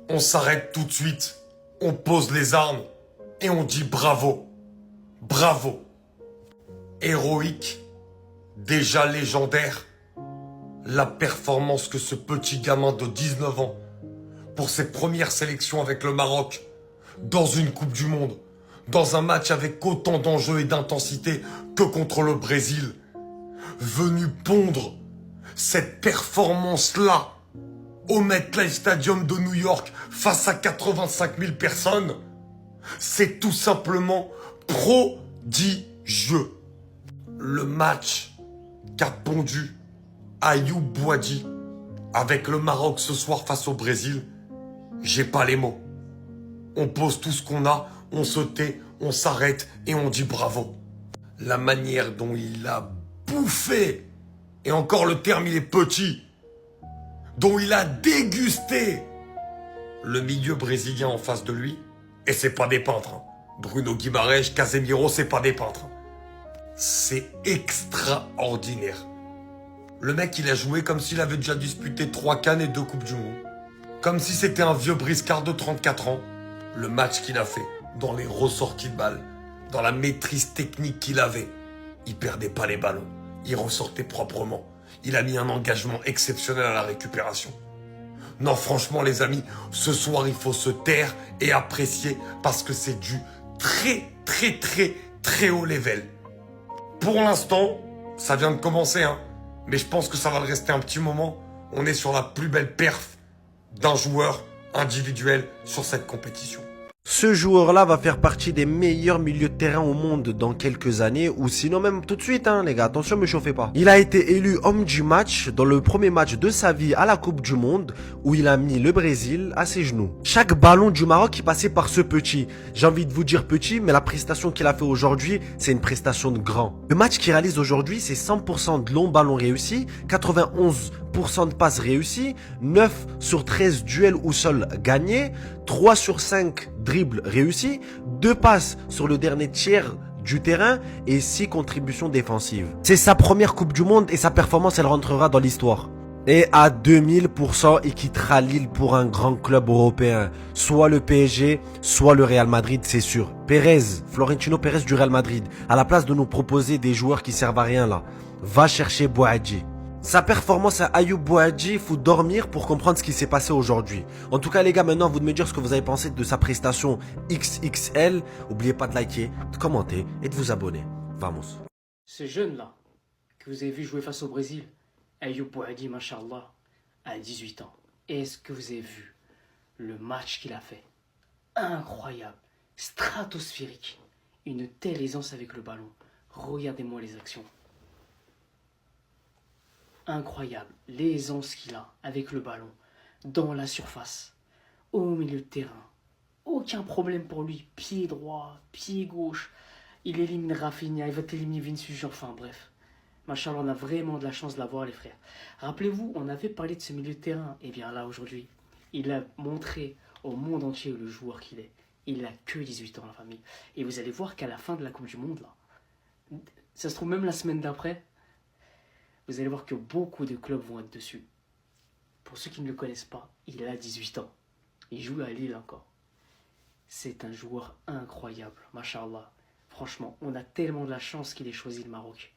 On s'arrête tout de suite, on pose les armes et on dit bravo. Bravo. Héroïque, déjà légendaire, la performance que ce petit gamin de 19 ans, pour ses premières sélections avec le Maroc, dans une Coupe du Monde, dans un match avec autant d'enjeux et d'intensité que contre le Brésil, venu pondre cette performance-là au MetLife Stadium de New York face à 85 000 personnes, c'est tout simplement prodigieux. Le match qu'a pondu Ayoub Boadi avec le Maroc ce soir face au Brésil, j'ai pas les mots. On pose tout ce qu'on a, on se tait, on s'arrête et on dit bravo. La manière dont il a bouffé, et encore le terme il est petit, dont il a dégusté le milieu brésilien en face de lui, et c'est pas des peintres. Hein. Bruno Guimaraes, Casemiro, c'est pas des peintres. C'est extraordinaire. Le mec, il a joué comme s'il avait déjà disputé 3 CAN et 2 Coupes du Monde. Comme si c'était un vieux briscard de 34 ans. Le match qu'il a fait, dans les ressorties de balles, dans la maîtrise technique qu'il avait, il perdait pas les ballons. Il ressortait proprement. Il a mis un engagement exceptionnel à la récupération. Non, franchement, les amis, ce soir, il faut se taire et apprécier parce que c'est du très haut level. Pour l'instant, ça vient de commencer, hein. Mais je pense que ça va le rester un petit moment. On est sur la plus belle perf d'un joueur individuel sur cette compétition. Ce joueur-là va faire partie des meilleurs milieux de terrain au monde dans quelques années, ou sinon même tout de suite, hein, les gars, attention, me chauffez pas. Il a été élu homme du match dans le premier match de sa vie à la Coupe du Monde, où il a mis le Brésil à ses genoux. Chaque ballon du Maroc qui passait par ce petit. J'ai envie de vous dire petit, mais la prestation qu'il a fait aujourd'hui, c'est une prestation de grand. Le match qu'il réalise aujourd'hui, c'est 100% de longs ballons réussis, 91% de passes réussies, 9 sur 13 duels au sol gagnés, 3 sur 5 dribbles réussis, 2 passes sur le dernier tiers du terrain et 6 contributions défensives. C'est sa première Coupe du Monde et sa performance, elle rentrera dans l'histoire. Et à 2000%, il quittera Lille pour un grand club européen. Soit le PSG, soit le Real Madrid, c'est sûr. Florentino Pérez du Real Madrid, à la place de nous proposer des joueurs qui servent à rien là, va chercher Boadji. Sa performance à Ayoub Boadji, il faut dormir pour comprendre ce qui s'est passé aujourd'hui. En tout cas les gars, maintenant vous de me dire ce que vous avez pensé de sa prestation XXL. N'oubliez pas de liker, de commenter et de vous abonner. Vamos. Ce jeune-là, que vous avez vu jouer face au Brésil, Ayoub Boadi, machallah, à 18 ans. Est-ce que vous avez vu le match qu'il a fait? Incroyable, stratosphérique, une telle aisance avec le ballon. Regardez-moi les actions. Incroyable, l'aisance qu'il a avec le ballon, dans la surface, au milieu de terrain. Aucun problème pour lui, pied droit, pied gauche. Il élimine Rafinha, il va éliminer Vinicius, enfin bref. Machallah, on a vraiment de la chance de l'avoir les frères. Rappelez-vous, on avait parlé de ce milieu de terrain. Et bien là aujourd'hui, il a montré au monde entier le joueur qu'il est. Il n'a que 18 ans la famille. Et vous allez voir qu'à la fin de la Coupe du Monde, là, ça se trouve même la semaine d'après, vous allez voir que beaucoup de clubs vont être dessus. Pour ceux qui ne le connaissent pas, il a 18 ans. Il joue à Lille encore. C'est un joueur incroyable, machallah. Franchement, on a tellement de la chance qu'il ait choisi le Maroc.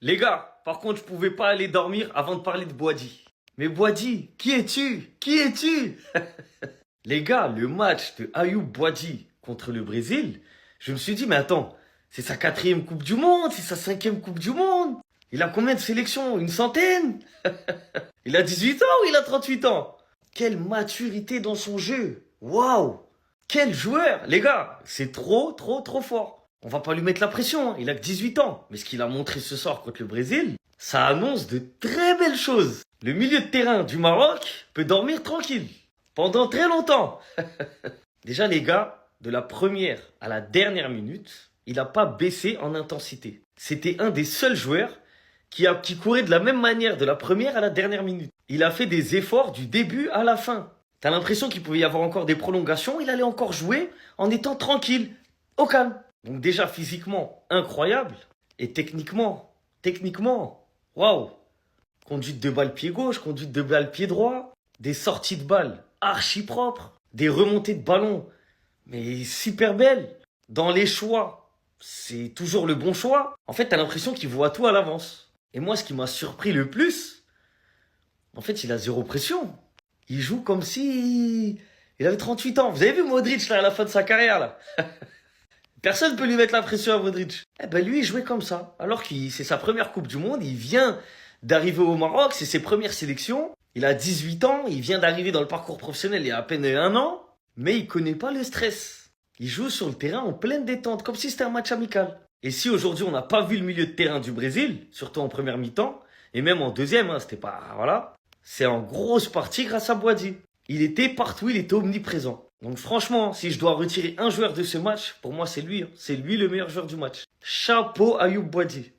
Les gars, par contre, je pouvais pas aller dormir avant de parler de Boadi. Mais Boadi, qui es-tu? Qui es-tu? Les gars, le match de Ayoub Boadi contre le Brésil, je me suis dit, mais attends, c'est sa 4e Coupe du Monde, c'est sa 5e Coupe du Monde. Il a combien de sélections? Une centaine? Il a 18 ans ou il a 38 ans? Quelle maturité dans son jeu. Waouh! Quel joueur! Les gars, c'est trop fort. On va pas lui mettre la pression, hein. Il a que 18 ans. Mais ce qu'il a montré ce soir contre le Brésil, ça annonce de très belles choses. Le milieu de terrain du Maroc peut dormir tranquille. Pendant très longtemps. Déjà les gars, de la première à la dernière minute, il n'a pas baissé en intensité. C'était un des seuls joueurs qui courait de la même manière de la première à la dernière minute. Il a fait des efforts du début à la fin. T'as l'impression qu'il pouvait y avoir encore des prolongations, il allait encore jouer en étant tranquille, au calme. Donc déjà physiquement, incroyable. Et techniquement, waouh. Conduite de balle pied gauche, conduite de balle pied droit, des sorties de balle archi propres. Des remontées de ballon, mais super belles. Dans les choix, c'est toujours le bon choix. En fait, t'as l'impression qu'il voit tout à l'avance. Et moi, ce qui m'a surpris le plus, en fait, il a zéro pression. Il joue comme si il avait 38 ans. Vous avez vu Modric là, à la fin de sa carrière là? Personne ne peut lui mettre la pression à Modric. Eh ben lui, il jouait comme ça. Alors que c'est sa première Coupe du Monde, il vient d'arriver au Maroc, c'est ses premières sélections. Il a 18 ans, il vient d'arriver dans le parcours professionnel il y a à peine 1 an. Mais il connaît pas le stress. Il joue sur le terrain en pleine détente, comme si c'était un match amical. Et si aujourd'hui on n'a pas vu le milieu de terrain du Brésil, surtout en première mi-temps, et même en deuxième, hein, c'était pas... Voilà. C'est en grosse partie grâce à Boadi. Il était partout, il était omniprésent. Donc franchement, si je dois retirer un joueur de ce match, pour moi c'est lui. Hein. C'est lui le meilleur joueur du match. Chapeau Ayoub Boadi.